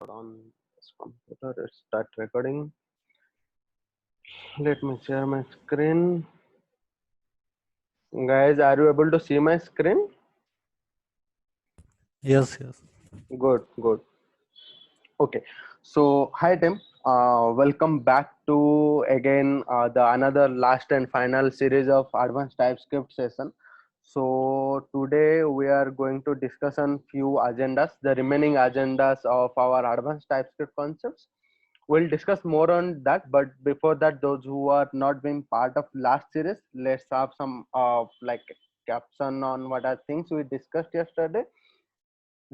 On this computer. Let's start recording. Let me share my screen. Guys, are you able to see my screen? Yes, yes. Good, good. Okay. So, hi Tim. Welcome back to again the another last and final series of advanced TypeScript session. So today we are going to discuss on few agendas, the remaining agendas of our advanced TypeScript concepts. We'll discuss more on that, but before that, those who are not being part of last series, let's have some like caption on what are things we discussed yesterday.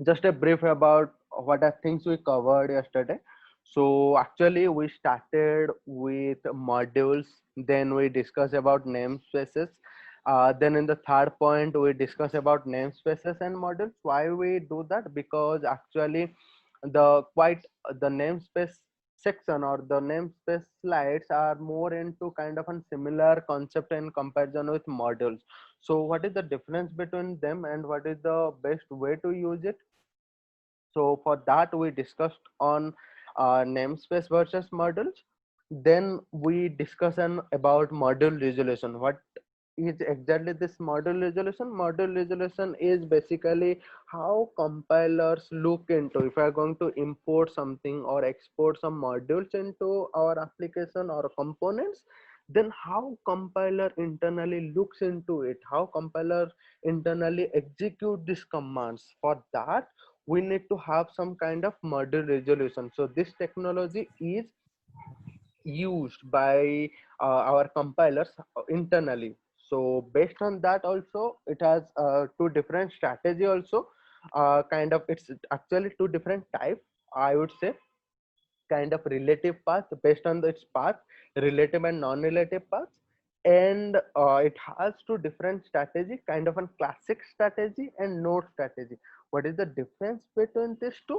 Just a brief about what are things we covered yesterday. So actually we started with modules, then we discussed about namespaces, then in the third point we discuss about namespaces and modules. Why we do that? Because actually the namespace section or the namespace slides are more into kind of a similar concept in comparison with modules. So what is the difference between them and what is the best way to use it? So for that we discussed on namespace versus modules. Then we discuss about module resolution. What is exactly this module resolution? Module resolution is basically how compilers look into if we are going to import something or export some modules into our application or components, then how compiler internally looks into it, how compiler internally execute these commands. For that we need to have some kind of module resolution. So this technology is used by our compilers internally. So based on that also it has two different strategy also, kind of it's actually two different type, I would say, kind of relative path based on its path, relative and non-relative paths. And it has two different strategy, kind of a classic strategy and node strategy. What is the difference between these two?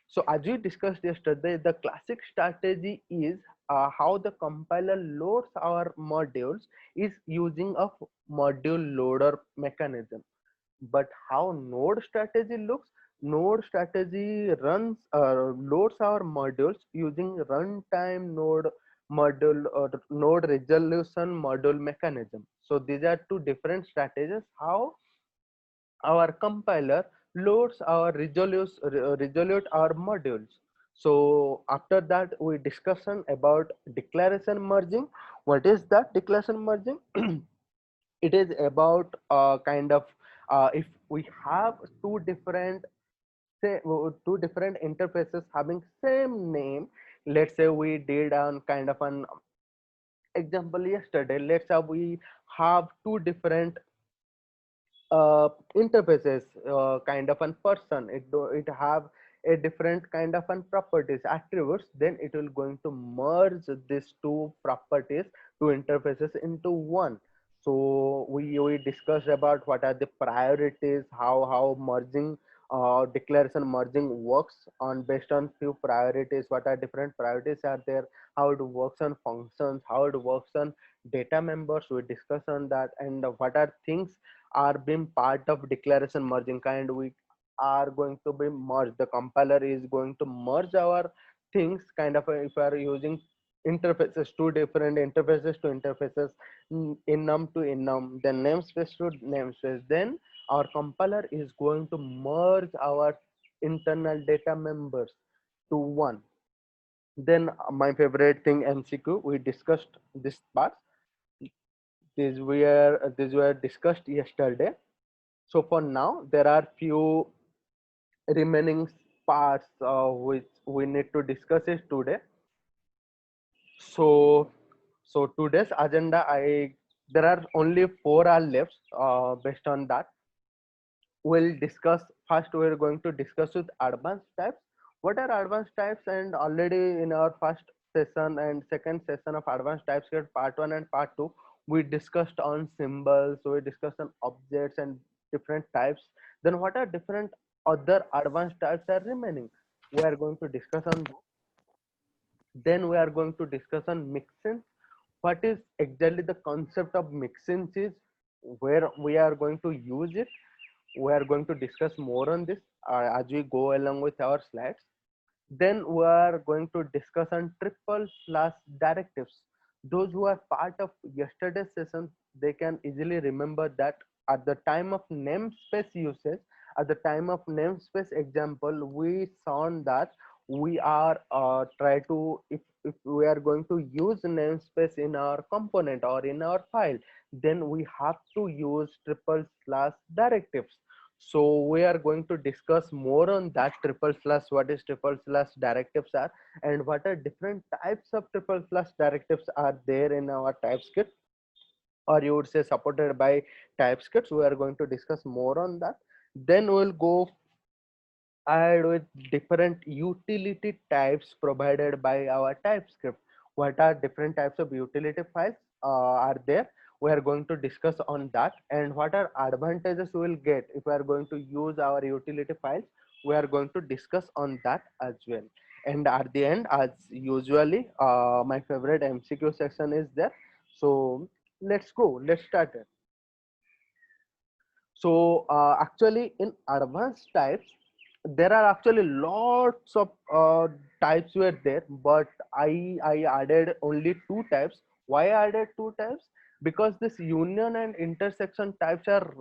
So as we discussed yesterday, the classic strategy is how the compiler loads our modules is using a module loader mechanism. But how node strategy looks, node strategy runs loads our modules using runtime node module or node resolution module mechanism. So these are two different strategies how our compiler loads our resolute our modules. So after that we discussion about declaration merging. What is that declaration merging? It is about kind of if we have two different interfaces having same name. Let's say we did on kind of an example yesterday. Let's say we have two different interfaces, kind of an person, it have a different kind of an properties attributes, then it will going to merge these two properties, two interfaces into one. So we discussed about what are the priorities, how merging declaration merging works on based on few priorities, what are different priorities are there, how it works on functions, how it works on data members. We discuss on that, and what are things are being part of declaration merging, kind we are going to be merged, the compiler is going to merge our things, kind of if we are using interfaces, two different interfaces to interfaces, enum to enum, then namespace to namespace, then our compiler is going to merge our internal data members to one. Then my favorite thing, MCQ, we discussed this part. These were discussed yesterday. So for now, there are few remaining parts which we need to discuss it today. So, so today's agenda, there are only four are left. Based on that, we'll discuss. First, we're going to discuss with advanced types. What are advanced types? And already in our first session and second session of advanced types, here part one and part two, we discussed on symbols. So we discussed on objects and different types. Then what are different other advanced types are remaining? We are going to discuss on that. Then we are going to discuss on mixins. What is exactly the concept of mixins is, where we are going to use it. We are going to discuss more on this as we go along with our slides. Then we are going to discuss on triple slash directives. Those who are part of yesterday's session, they can easily remember that at the time of namespace usage, at the time of namespace example, we found that we are try to if we are going to use namespace in our component or in our file, then we have to use triple slash directives. So we are going to discuss more on that triple slash, what is triple slash directives are, and what are different types of triple slash directives are there in our TypeScript, or you would say supported by TypeScript. We are going to discuss more on that. Then we'll go ahead with different utility types provided by our TypeScript. What are different types of utility files are there? We are going to discuss on that, and what are advantages we will get if we are going to use our utility files. We are going to discuss on that as well. And at the end, as usually, my favorite MCQ section is there. So let's go. Let's start it. So actually in advanced types, there are actually lots of types were there, but I added only two types. Why I added two types? Because this union and intersection types are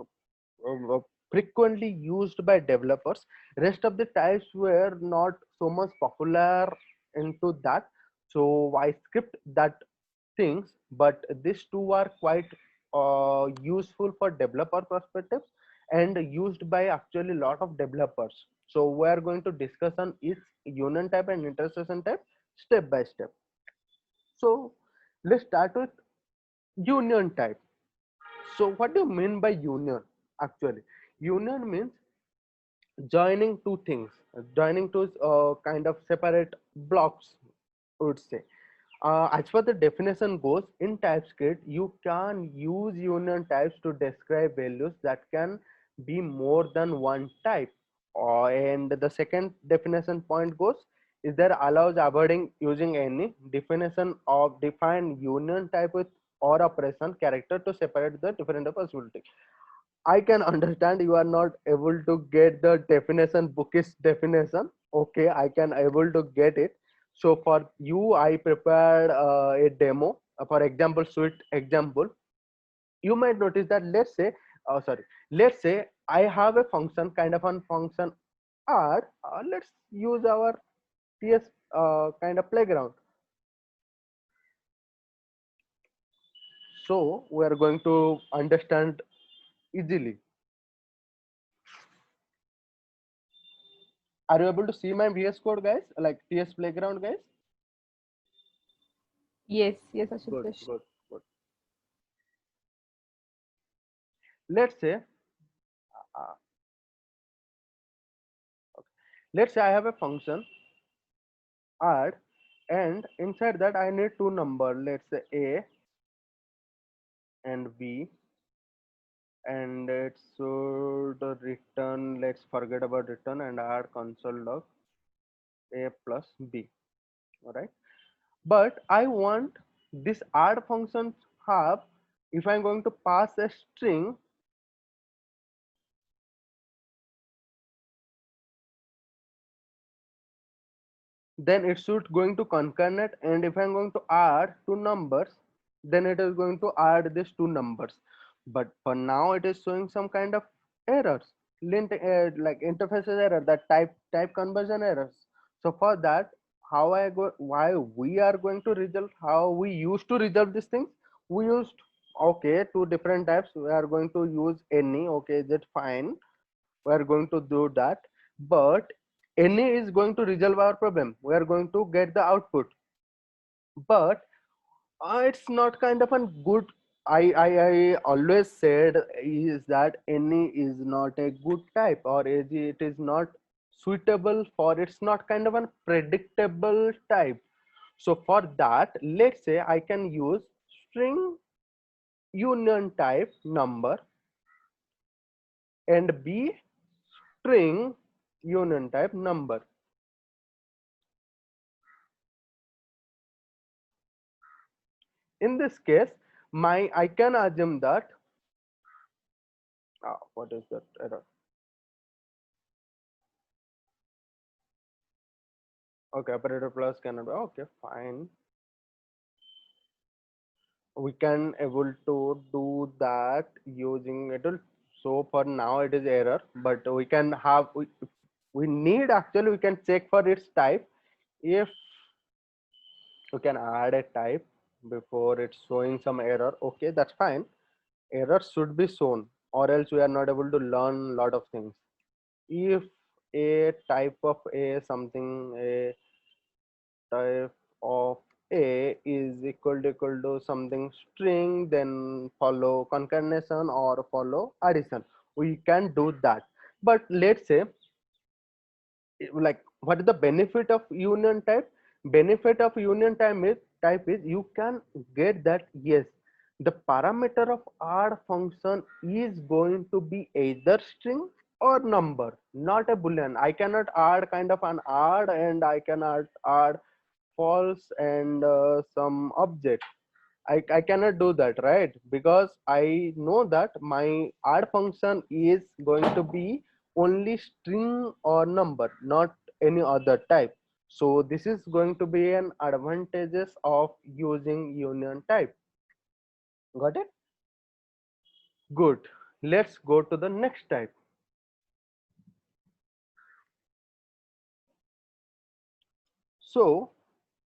frequently used by developers. Rest of the types were not so much popular into that, so I skipped that things. But these two are quite useful for developer perspectives and used by actually a lot of developers. So we are going to discuss on each union type and intersection type step by step. So let's start with union type. So what do you mean by union? Actually, union means joining two things, joining two kind of separate blocks, I would say. As per the definition goes, in TypeScript, you can use union types to describe values that can be more than one type. And the second definition point goes, is there allows avoiding using any definition of defined union type with or operation character to separate the different possibility. I can understand you are not able to get the definition, bookish definition. Okay, I can able to get it. So for you, I prepared a demo. For example, sweet example, you might notice that let's say I have a function, kind of a function R. Let's use our TS kind of playground. So we are going to understand easily. Are you able to see my VS Code, guys? Like TS Playground, guys? Yes, yes, Good, Ashutosh. good, good. Let's say, uh, let's say I have a function add, and inside that I need two number. Let's say A and B, and it should return. Let's forget about return and add console log A plus B. All right. But I want this add function have, if I'm going to pass a string, then it should going to concatenate, and if I'm going to add two numbers, then it is going to add these two numbers. But for now it is showing some kind of errors, like interfaces error, that type conversion errors. So for that, how I go, why we are going to resolve, how we used to resolve these things. We used, okay, two different types. We are going to use any, okay, is it fine, we are going to do that. But any is going to resolve our problem, we are going to get the output. But it's not kind of a good, I always said is that any is not a good type, or it is not suitable for, it's not kind of a predictable type. So for that, let's say I can use string union type number and b string union type number. In this case, my I can assume that what is that error? Okay, operator plus cannot be. Okay, fine. We can able to do that using it. So for now it is error, but we can have we need actually we can check for its type. If we can add a type before it's showing some error, okay, that's fine. Error should be shown, or else we are not able to learn lot of things. If a type of a something a type of a is equal to something string, then follow concatenation or follow addition, we can do that. But let's say, like, what is the benefit of union type? Benefit of union type is you can get that, yes, the parameter of add function is going to be either string or number, not a boolean. I cannot add kind of an add, and I cannot add false and some object. I cannot do that, right? Because I know that my add function is going to be only string or number, not any other type. So this is going to be an advantages of using union type. Got it? Good. Let's go to the next type. So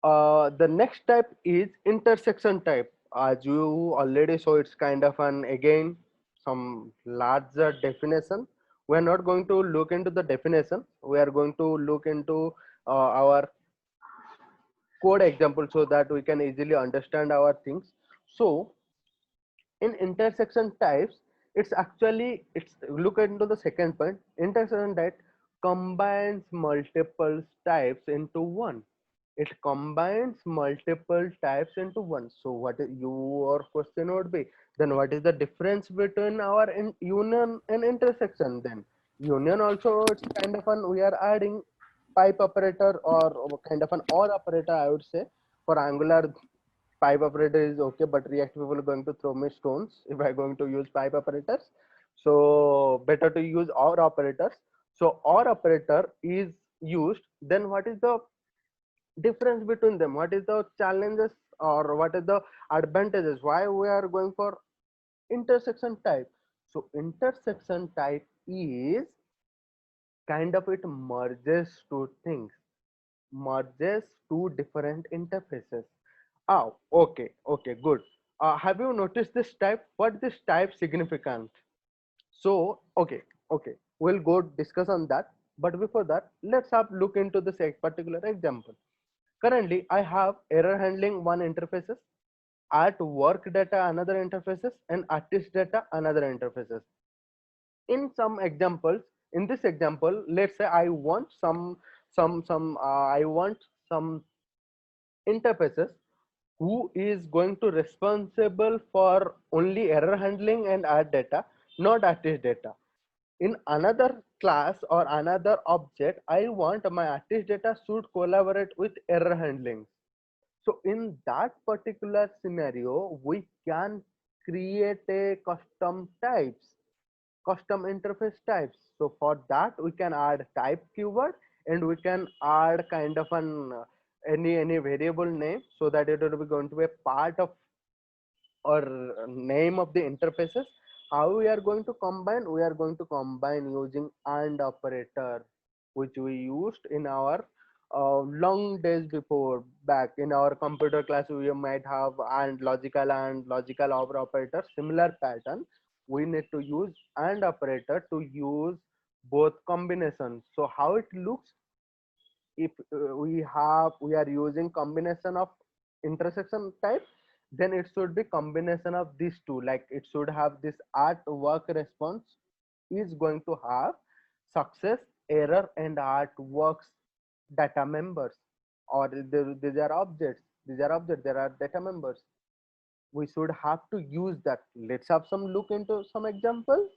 the next type is intersection type. As you already saw, it's kind of an again some larger definition. We are not going to look into the definition. We are going to look into our code example so that we can easily understand our things. So in intersection types, it's actually, it's look into the second point. Intersection type combines multiple types into one. It combines multiple types into one. So what your question would be, then what is the difference between our union and intersection? Then union also, it's kind of an, we are adding pipe operator or kind of an or operator, I would say. For Angular, pipe operator is okay, but React people are going to throw me stones if I'm going to use pipe operators. So better to use or operators. So or operator is used. Then what is the difference between them? What is the challenges or what is the advantages? Why we are going for intersection type? So intersection type is kind of, it merges two things, merges two different interfaces. Oh, okay, okay, good. Have you noticed this type? What this type significant? So, okay, okay, we'll go discuss on that. But before that, let's have look into this particular example. Currently, I have error handling one interfaces, at work data another interfaces, and artist data another interfaces. In some examples, in this example, let's say I want I want some interfaces who is going to responsible for only error handling and add data, not artist data. In another class or another object, I want my artist data should collaborate with error handling. So in that particular scenario, we can create a custom interface types. So for that, we can add type keyword, and we can add kind of an any variable name, so that it will be going to be a part of or name of the interfaces. How we are going to combine? We are going to combine using and operator, which we used in our long days before. Back in our computer class, we might have and logical or operator, similar pattern. We need to use and operator to use both combinations. So how it looks, if we are using combination of intersection type, then it should be combination of these two. Like, it should have this artwork response is going to have success, error, and artworks data members, or these are objects, there are data members. We should have to use that. Let's have some look into some example.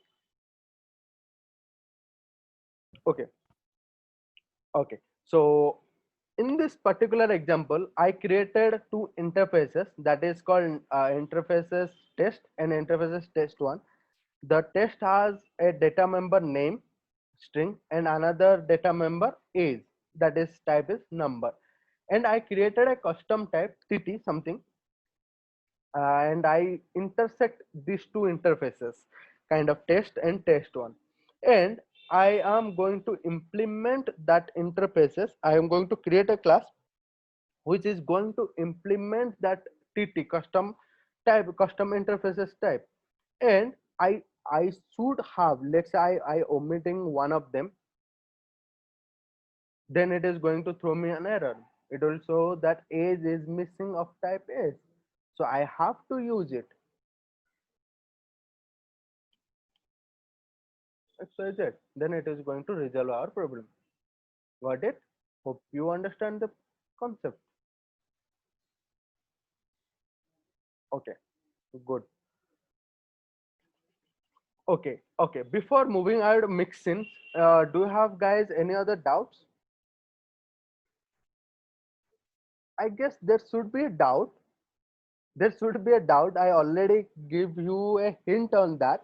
Okay, okay, so in this particular example, I created two interfaces, that is called interfaces test and interfaces test one. The test has a data member name string and another data member age. that is type is number, and I created a custom type tt something, and I intersect these two interfaces, kind of test and test one, and I am going to implement that interfaces. I am going to create a class which is going to implement that tt custom type, custom interfaces type, and I should have, let's say I omitting one of them, then it is going to throw me an error. It will show that age is missing of type age, so I have to use it. XYZ, then it is going to resolve our problem. Got it? Hope you understand the concept. Okay, good. Okay. Before moving out mixins, do you have guys any other doubts? I guess there should be a doubt. There should be a doubt. I already give you a hint on that.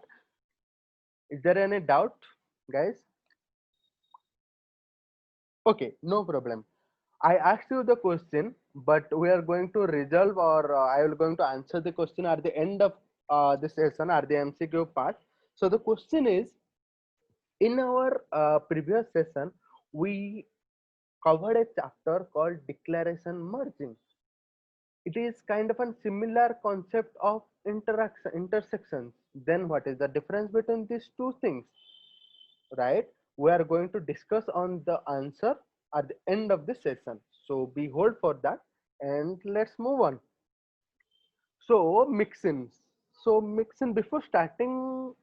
Is there any doubt, guys? Okay, no problem. I asked you the question, but we are going to resolve, or I will going to answer the question at the end of the session, at the MCQ part. So the question is, in our previous session, we covered a chapter called declaration merging. It is kind of a similar concept of interaction intersections. Then what is the difference between these two things, right? We are going to discuss on the answer at the end of the session, so be hold for that, and let's move on. So mixins, before starting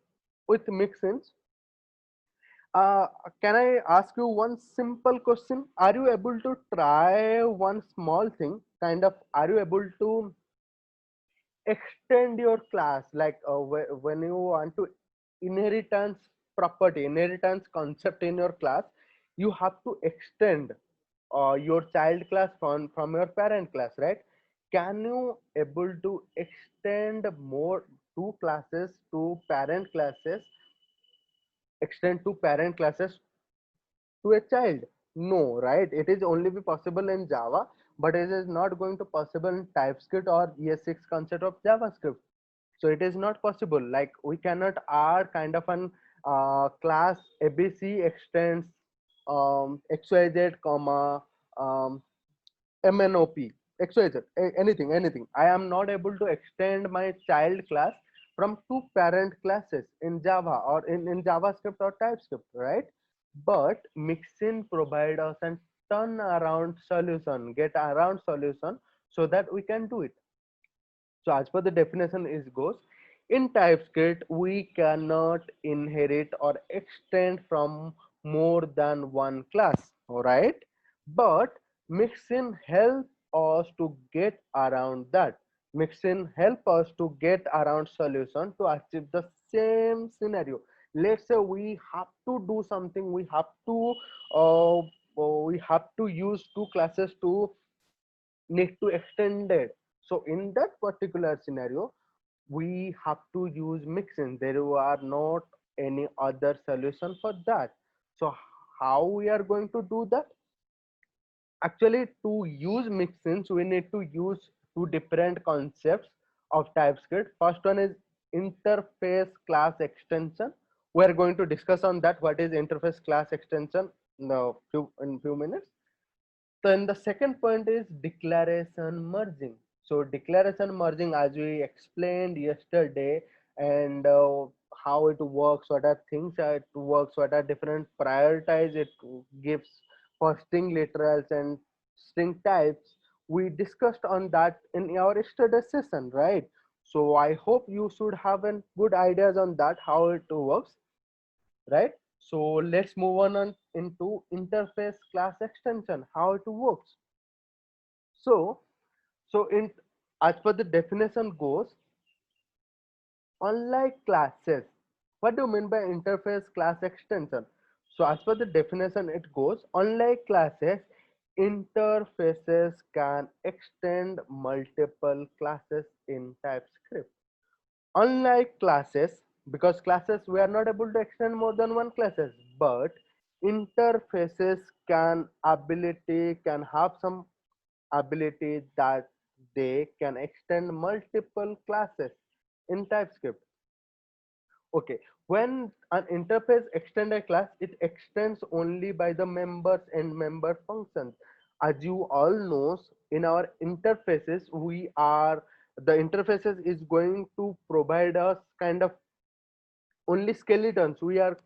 with mixins, uh, can I ask you one simple question? Are you able to try one small thing, kind of, are you able to extend your class, like when you want to inheritance property, inheritance concept in your class, you have to extend your child class from your parent class, right? Can you able to extend more two classes to parent classes, extend two parent classes to a child? No, right? It is only be possible in Java, but it is not going to possible in TypeScript or ES6 concept of JavaScript. So it is not possible, like we cannot add kind of an class abc extends xyz comma um, mnop xyz, anything. I am not able to extend my child class from two parent classes in Java or in JavaScript or TypeScript, right? But mixin provide us an turn around solution, get around solution, so that we can do it. So as per the definition is goes, in TypeScript, we cannot inherit or extend from more than one class, all right? But Mixin help us to get around that. Mixin help us to get around solution to achieve the same scenario. Let's say we have to do something, uh, we have to use two classes to need to extend it. So in that particular scenario, we have to use mixin. There are not any other solution for that. So how we are going to do that? Actually, to use mixins, we need to use two different concepts of TypeScript. First one is interface class extension. We are going to discuss on that. What is interface class extension in few minutes. Then the second point is declaration merging. So declaration merging, as we explained yesterday, and how it works, what are things it works, what are different prioritize it gives for string literals and string types. We discussed on that in our yesterday session, right? So I hope you should have a good ideas on that, how it works, right? So let's move on into interface class extension, how it works. So, so in as per the definition goes, unlike classes, what do you mean by interface class extension? So as per the definition, it goes, unlike classes, interfaces can extend multiple classes in TypeScript. Unlike classes, because classes we are not able to extend more than one classes, but interfaces can have some ability that they can extend multiple classes in TypeScript. Okay, when an interface extend a class, it extends only by the members and member functions. As you all knows, in our interfaces, the interfaces is going to provide us kind of only skeletons. We have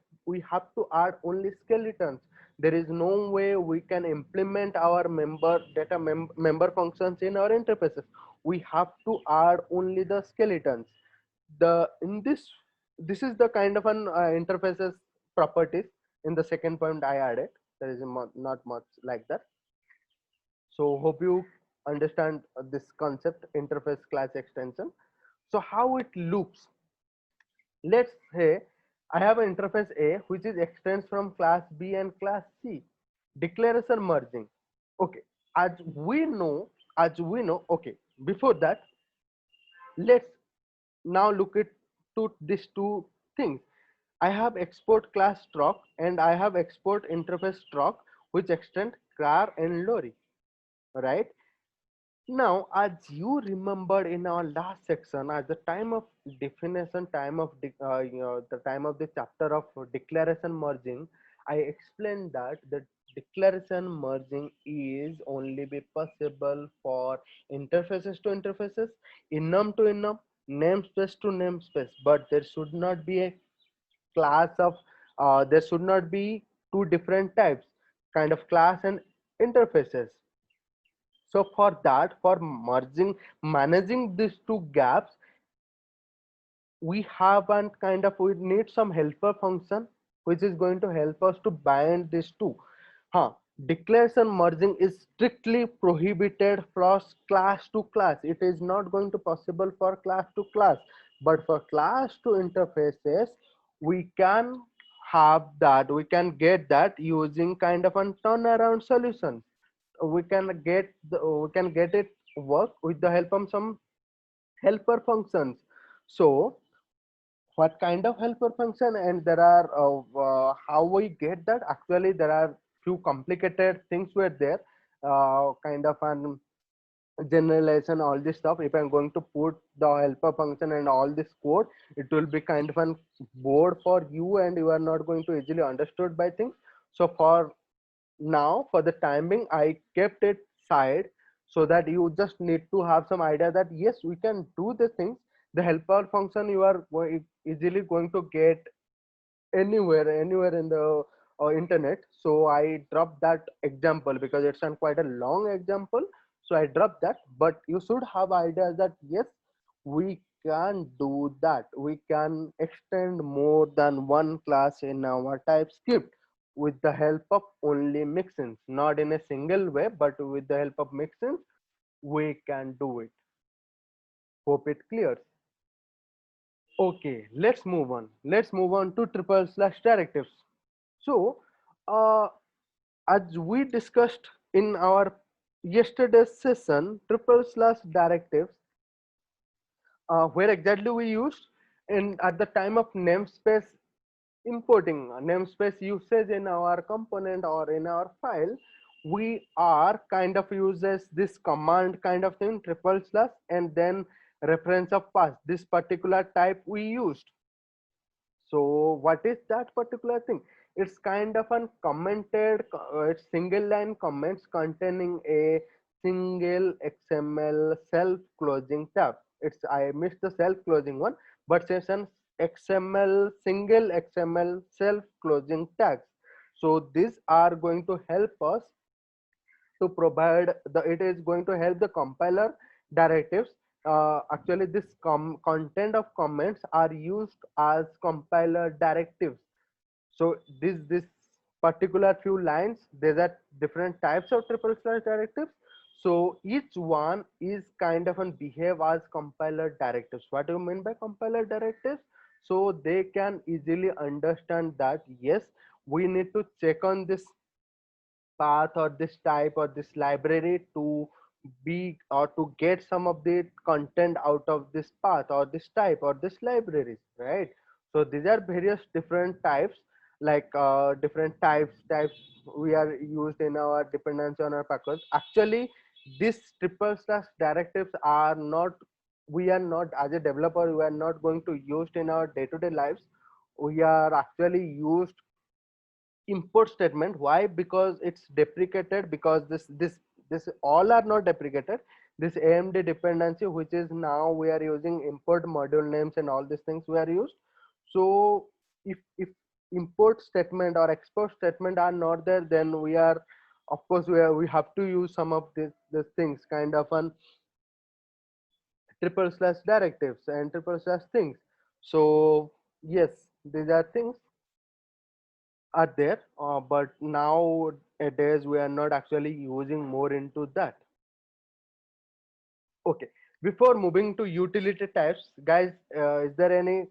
to add only skeletons. There is no way we can implement our member functions in our interfaces. We have to add only the skeletons. The in this is the kind of an interfaces properties. In the second point I added, there is not much like that. So hope you understand this concept, interface class extension. So how it looks, let's say I have an interface A which is extends from class B and class C. Declaration merging. Okay, as we know, okay, before that, let's now look at to these two things. I have export class struct and I have export interface struct which extend car and lorry, right? Now, as you remember in our last section, at the time of definition, the time of the chapter of declaration merging, I explained that the declaration merging is only be possible for interfaces to interfaces, enum to enum, namespace to namespace, but there should not be a class of there should not be two different types kind of class and interfaces. So for that, for merging, managing these two gaps, we have and kind of we need some helper function which is going to help us to bind these two. Huh. Declaration merging is strictly prohibited for class to class. It is not going to possible for class to class, but for class to interfaces, we can have that. We can get that using kind of a turnaround solution. We can get it work with the help of some helper functions. So what kind of helper function, and there are how we get that, actually there are few complicated things were there, kind of an generalization, all this stuff. If I'm going to put the helper function and all this code, it will be kind of an board for you and you are not going to easily understood by things. So for now, for the timing, I kept it side so that you just need to have some idea that yes, we can do the things. The helper function you are easily going to get anywhere in the internet. So I dropped that example because it's an quite a long example. So I dropped that, but you should have ideas that yes, we can do that. We can extend more than one class in our TypeScript with the help of only mixins, not in a single way, but with the help of mixins, we can do it. Hope it clears. Okay, let's move on. Let's move on to triple slash directives. So, as we discussed in our yesterday's session, triple slash directives, where exactly we used in at the time of namespace importing namespace usage in our component or in our file, we are kind of uses this command kind of thing, triple slash, and then reference of path, this particular type we used. So what is that particular thing? It's kind of an commented, it's single line comments containing a single XML self closing tab. It's I missed the self closing one, but it's an XML single XML self closing tags. So these are going to help us to provide the, it is going to help the compiler directives. Actually this content of comments are used as compiler directives. So this particular few lines, there are different types of triple slash directives. So each one is kind of an behave as compiler directives. What do you mean by compiler directives? So they can easily understand that yes, we need to check on this path or this type or this library to be or to get some of the content out of this path or this type or this libraries, right? So these are various different types, like different types we are used in our dependency on our package. Actually, these triple slash directives are not, we are not, as a developer, we are not going to use in our day-to-day lives. We are actually used import statement. Why? Because it's deprecated, because this all are not deprecated. This AMD dependency, which is now we are using import module names and all these things we are used. So if import statement or export statement are not there, then we are, of course, we have to use some of these things, kind of an triple slash directives and triple slash things. So yes, these are things are there, but nowadays we are not actually using more into that. Okay, before moving to utility types, guys, is there any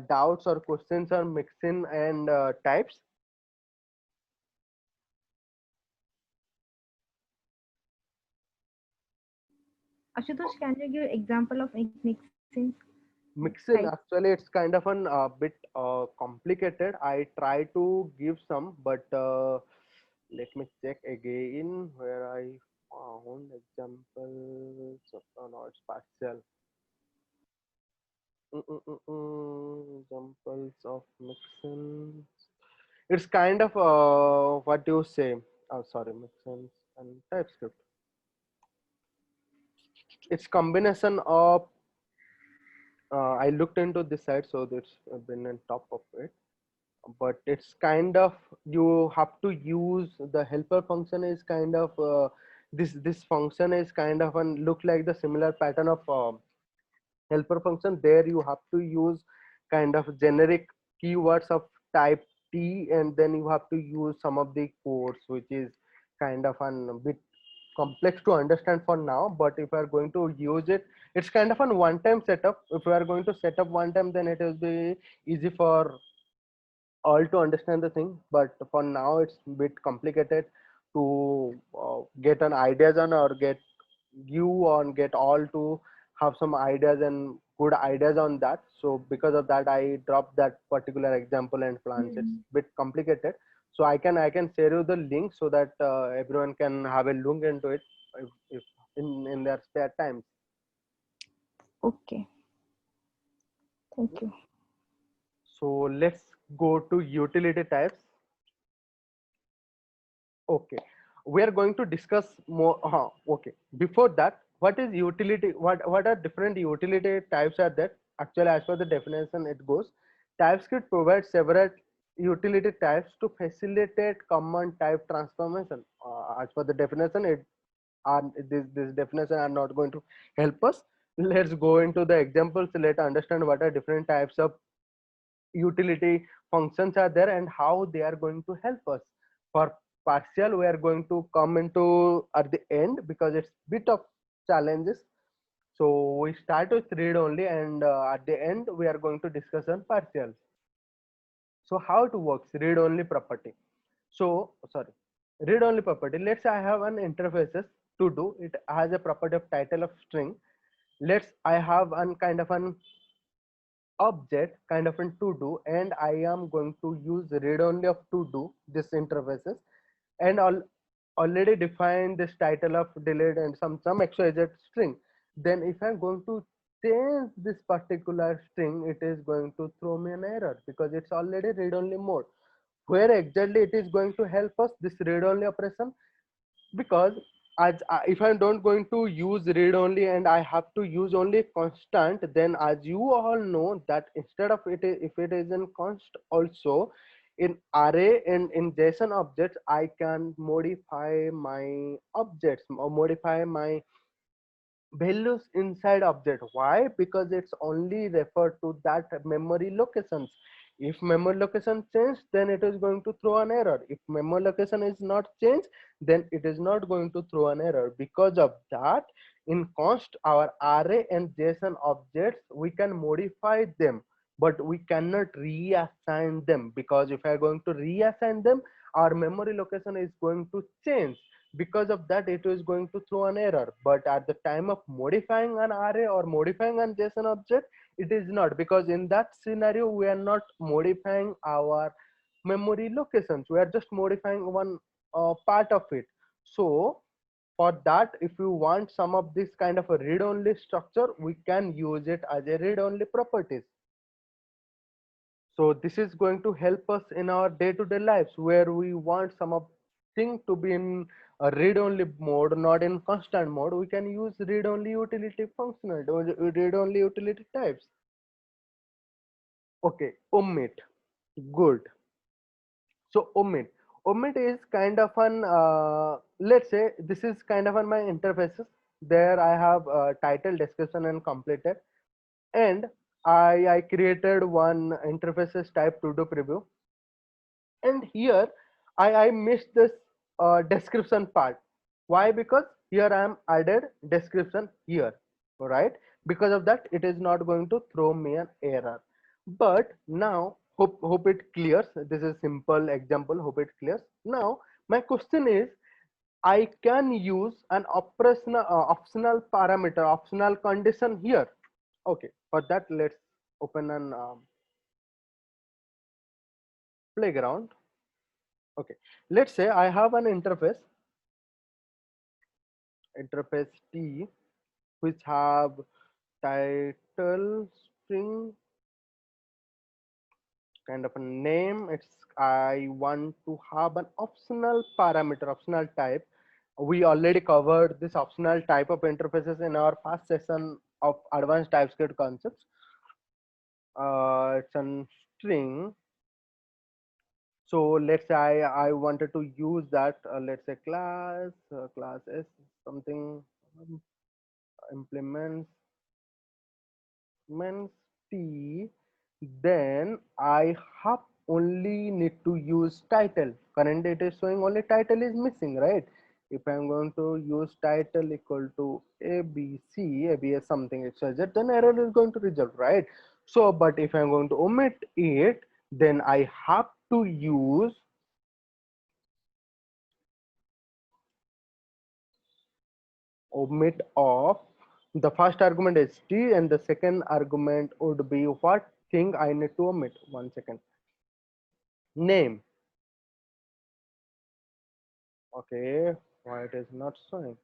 doubts or questions on mixin and types? Ashutosh, can you give example of mixing types? Mixin, actually, it's kind of an bit complicated. I try to give some, but let me check again where I found examples of, oh, no, it's partial. Examples of mixins. It's kind of what do you say? Oh, sorry, mixins and TypeScript. It's combination of. I looked into this site, so it's been on top of it. But it's kind of, you have to use the helper function is kind of this function is kind of an look like the similar pattern of helper function. There you have to use kind of generic keywords of type T, and then you have to use some of the codes, which is kind of a bit complex to understand for now. But if we are going to use it, it's kind of a one-time setup. If we are going to set up one time, then it will be easy for all to understand the thing. But for now it's a bit complicated to get an ideas on, or get you on, get all to have some ideas and good ideas on that. So because of that, I dropped that particular example and plans. It's Hmm. a bit complicated. So I can share you the link so that everyone can have a look into it if in their spare times. Okay, thank you. So let's go to utility types. Okay, we are going to discuss more. Okay, before that, what is utility? What are different utility types are there? Actually, as per the definition, it goes, TypeScript provides several utility types to facilitate command type transformation. As per the definition, it are this definition are not going to help us. Let's go into the examples. Let's understand what are different types of utility functions are there and how they are going to help us. For partial, we are going to come into at the end because it's bit of challenges. So we start with read only, and at the end we are going to discuss on partials. So how it works, read only property. So sorry, read only property. Let's say I have an interfaces to do. It has a property of title of string. Let's I have an kind of an object kind of in to do, and I am going to use read only of to do this interfaces, and already define this title of delete and some xyz string. Then if I'm going to change this particular string, it is going to throw me an error because it's already read only mode. Where exactly it is going to help us, this read only operation? Because as if I don't going to use read only and I have to use only constant, then as you all know that instead of it if it is in const also, in array and in JSON objects, I can modify my objects or modify my values inside object. Why? Because it's only referred to that memory locations. If memory location changed, then it is going to throw an error. If memory location is not changed, then it is not going to throw an error. Because of that, in const our array and JSON objects, we can modify them, but we cannot reassign them, because if I are going to reassign them, our memory location is going to change. Because of that, it is going to throw an error. But at the time of modifying an array or modifying an JSON object, it is not, because in that scenario we are not modifying our memory locations. We are just modifying one part of it. So for that, if you want some of this kind of a read-only structure, we can use it as a read-only properties. So this is going to help us in our day-to-day lives where we want some of thing to be in a read-only mode, not in constant mode. We can use read-only utility functionality or read-only utility types. Okay, omit. Good. So omit is kind of an let's say this is kind of on my interfaces. There I have title, description, and completed, and I created one interfaces type to do preview, and here I missed this description part. Why? Because here I am added description here, right? Because of that, it is not going to throw me an error. But now hope it clears. This is simple example. Hope it clears. Now my question is, I can use an optional parameter, optional condition here. Okay, for that let's open an playground. Okay, let's say I have an interface T, which have title string kind of a name. It's I want to have an optional parameter, optional type. We already covered this optional type of interfaces in our first session of advanced TypeScript concepts. It's a string. So let's say I wanted to use that. Let's say class is something implements T. Then I have only need to use title. Currently it is showing only title is missing, right? If I'm going to use title equal to abs something xyz, then error is going to result, right? So but if I'm going to omit it, then I have to use omit of the first argument is t, and the second argument would be what thing I need to omit. One second. Name. Okay, why it is not showing?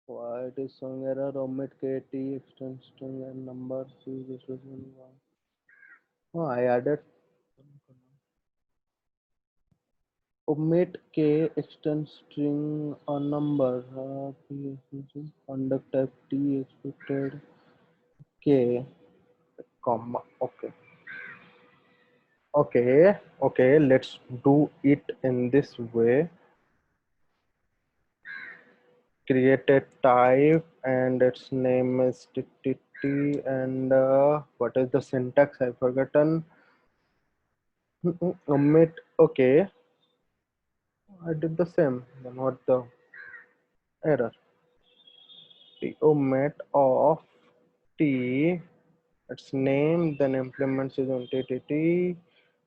Why it is showing error? Omit kt extend string and number. Oh, I added omit k extend string or number. Conduct type t expected k comma. Okay. Okay, let's do it in this way. Create a type and its name is ttt, and what is the syntax? I've forgotten. Omit. Okay, I did the same. Then what the error? T omit of t, its name, then implements is on ttt.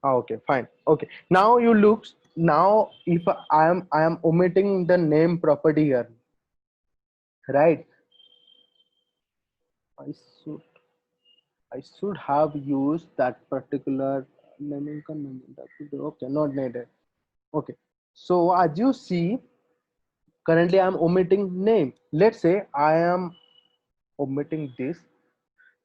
Okay, fine. Okay, now you look. Now if I am omitting the name property here, right? I should I should have used that particular naming command. Okay, not needed. Okay, so as you see, currently I'm omitting name. Let's say I am omitting this,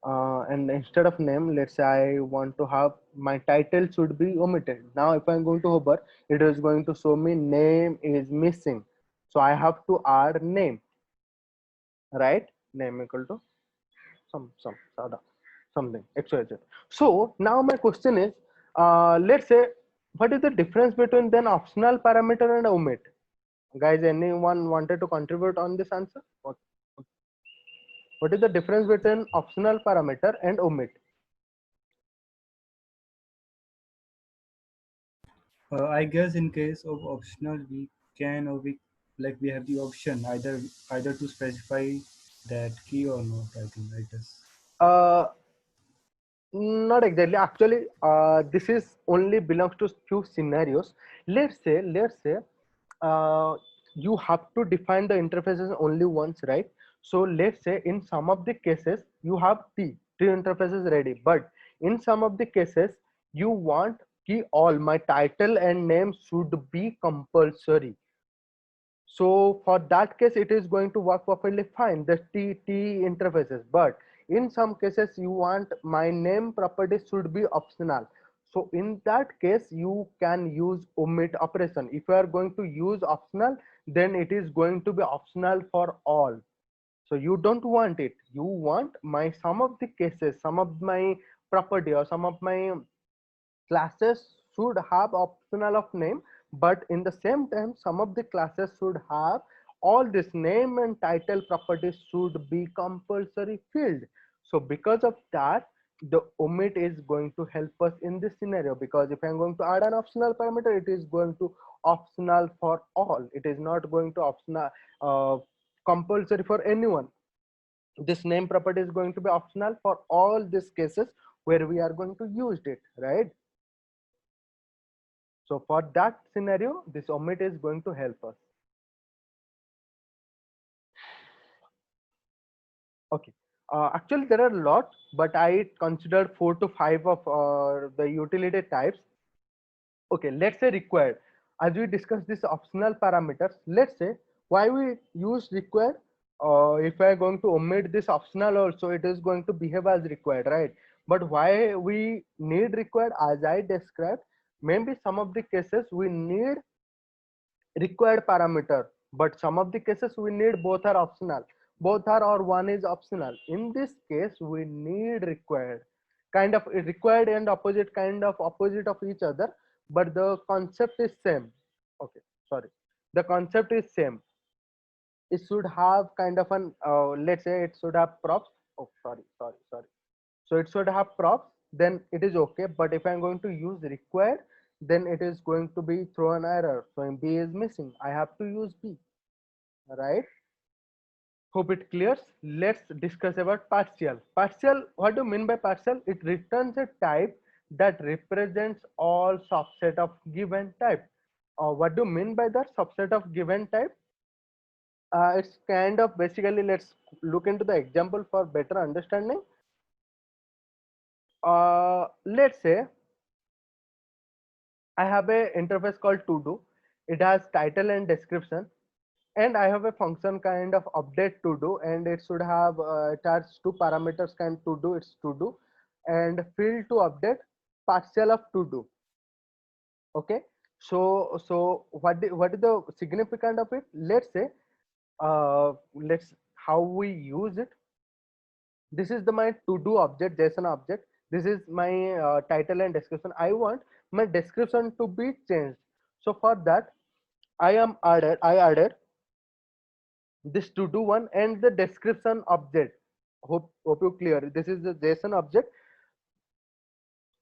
and instead of name, let's say I want to have my title should be omitted. Now if I'm going to hover, it is going to show me name is missing, so I have to add name, right? Name equal to some sada something xyz. So now my question is, let's say, what is the difference between then optional parameter and omit? Guys, anyone wanted to contribute on this answer? What is the difference between optional parameter and omit? I guess in case of optional, we can or we like we have the option either to specify that key or not. I think I guess. uh Not exactly. Actually, this is only belongs to few scenarios. Let's say you have to define the interfaces only once, right? So let's say in some of the cases you have three interfaces ready, but in some of the cases you want ki all my title and name should be compulsory. So for that case, it is going to work perfectly fine, the T interfaces. But in some cases, you want my name property should be optional. So in that case, you can use omit operation. If you are going to use optional, then it is going to be optional for all. So you don't want it. You want my some of the cases, some of my property or some of my classes should have optional of name, but in the same time some of the classes should have all this name and title properties should be compulsory field. So because of that, the omit is going to help us in this scenario, because if I'm going to add an optional parameter, it is going to optional for all, it is not going to optional compulsory for anyone. This name property is going to be optional for all these cases where we are going to use it, right? So for that scenario, this omit is going to help us. Okay. Actually, there are a lot, but I considered 4 to 5 of the utility types. Okay, let's say required. As we discussed this optional parameters, let's say why we use required. If I am going to omit this optional also, it is going to behave as required, right? But why we need required, as I described, maybe some of the cases we need required parameter, but some of the cases we need both are optional, both are or one is optional. In this case we need required, kind of required and opposite, kind of opposite of each other, but the concept is same. Okay, sorry, the concept is same. It should have kind of an let's say it should have props. Oh, sorry, so it should have props, then it is okay. But if I'm going to use required, then it is going to be throw an error, so B is missing, I have to use B, right? Hope it clears. Let's discuss about partial. Partial, what do you mean by partial? It returns a type that represents all subset of given type. What do you mean by that subset of given type? It's kind of basically, let's look into the example for better understanding. Let's say I have a interface called to do. It has title and description, and I have a function kind of update to do, and it should have it has 2 parameters kind to do, it's to do, and field to update, partial of to do. Okay, so what is the significance of it? Let's say let's how we use it. This is the my to do object, JSON object. This is my title and description. I want my description to be changed. So for that I added this to do one and the description object. Hope you clear. This is the JSON object.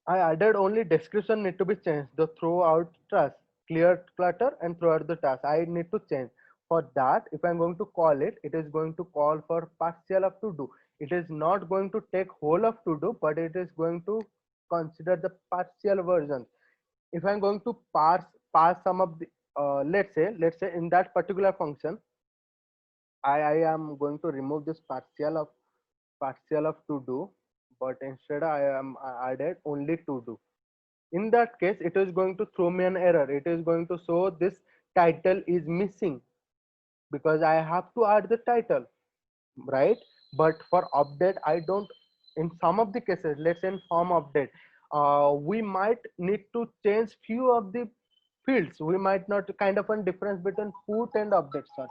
I added only description need to be changed. The throughout task, clear clutter and throughout the task I need to change. For that, if I'm going to call it, it is going to call for partial of to do. It is not going to take whole of to do, but it is going to consider the partial version. If I'm going to pass some of the let's say in that particular function, I am going to remove this partial of to do, but instead I am added only to do. In that case, it is going to throw me an error. It is going to show this title is missing because I have to add the title, right? But for update, I don't. In some of the cases, let's say in form update, we might need to change few of the fields. We might not, kind of a difference between put and update. Sorry,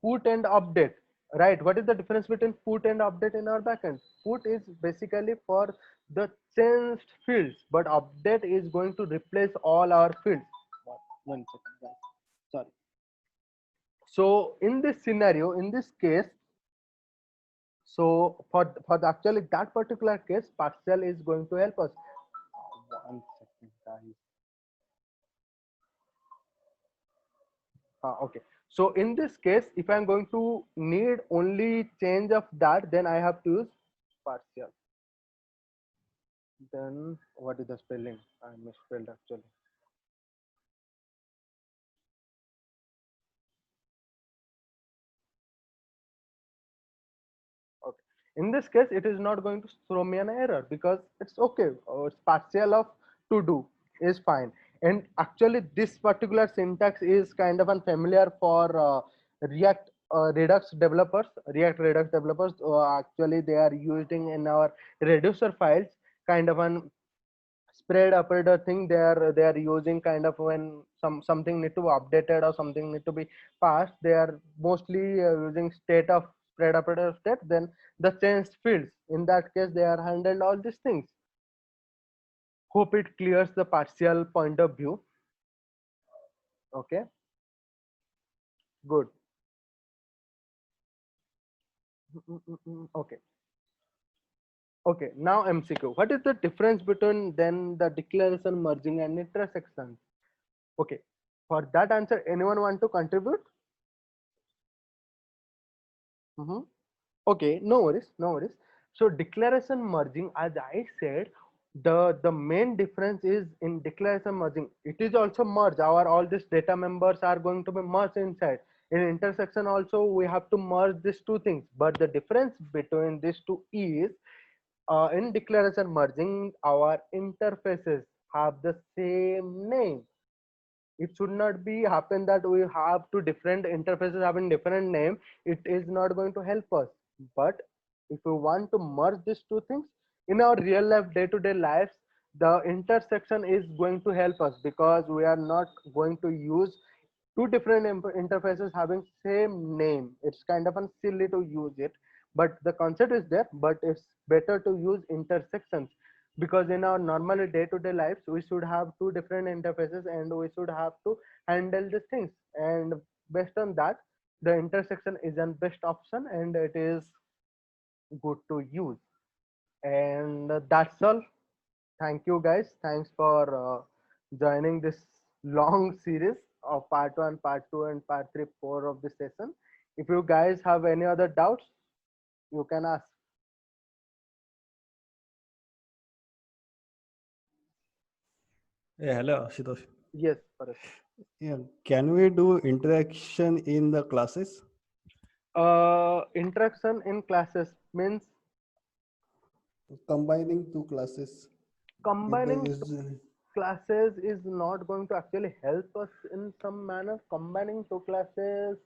put and update, right? What is the difference between put and update in our backend? Put is basically for the changed fields, but update is going to replace all our fields. One second, guys. Sorry. So in this scenario, in this case, so for the actually that particular case, partial is going to help us. One second, guys. Okay. So in this case, if I'm going to need only change of that, then I have to use partial. Then what is the spelling? I misspelled actually. Okay. In this case, it is not going to throw me an error because it's okay. It's partial of to do is fine. And actually, this particular syntax is kind of unfamiliar for React Redux developers. React Redux developers actually they are using in our reducer files kind of an spread operator thing. They are using kind of when something need to be updated or something need to be passed, they are mostly using state of spread operator state, then the change fields. In that case they are handled all these things. Hope it clears the partial point of view. Okay, good. Okay. Okay, now MCQ. What is the difference between then the declaration merging and intersections? Okay, for that answer, anyone want to contribute? Mhm. Okay, no worries, no worries. So declaration merging, as I said, the main difference is in declaration merging. It is also merge. Our all these data members are going to be merged inside. In intersection also we have to merge these two things. But the difference between these two is in declaration merging, our interfaces have the same name. It should not be happen that we have two different interfaces having different name. It is not going to help us. But if we want to merge these two things in our real life day-to-day lives, the intersection is going to help us because we are not going to use two different interfaces having same name. It's kind of silly to use it, but the concept is there. But it's better to use intersections because in our normal day-to-day lives we should have two different interfaces and we should have to handle these things, and based on that the intersection is an best option and it is good to use. And that's all. Thank you guys, thanks for joining this long series of part 1, part 2 and part 3 4 of this session. If you guys have any other doubts, you can ask. Yeah, hello, Ashutosh. Yes, Paras. Yeah, can we do interaction in the classes? Interaction in classes means Combining two classes. If the combining user, classes is not going to actually help us in some manner. Combining two classes,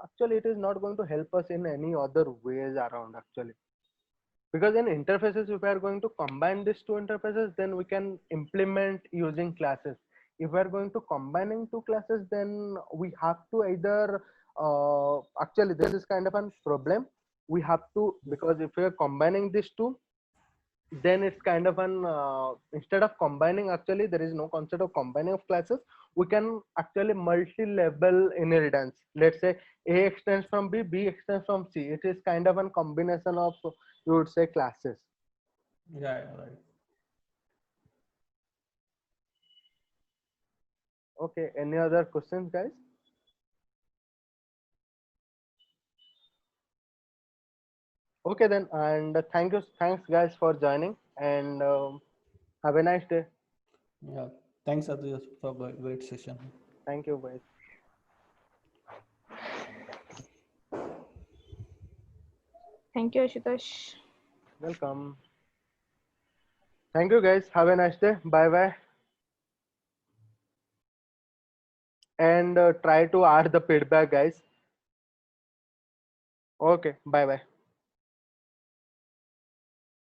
actually it is not going to help us in any other ways around actually, because in interfaces if we are going to combine these two interfaces then we can implement using classes. If we are going to combining two classes then we have to either actually this is kind of a problem. We have to, because if we are combining these two then it's kind of an instead of combining, actually there is no concept of combining of classes. We can actually multi-level inheritance. Let's say A extends from B, B extends from C. It is kind of a combination of, you would say, classes. yeah, right. Okay, any other questions, guys? Okay then, and thanks guys for joining, and have a nice day. Yeah, thanks, Ashutosh, for great session. Thank you guys. Thank you, Ashutosh. Welcome. Thank you guys. Have a nice day. Bye bye. And try to add the feedback, guys. Okay, bye bye.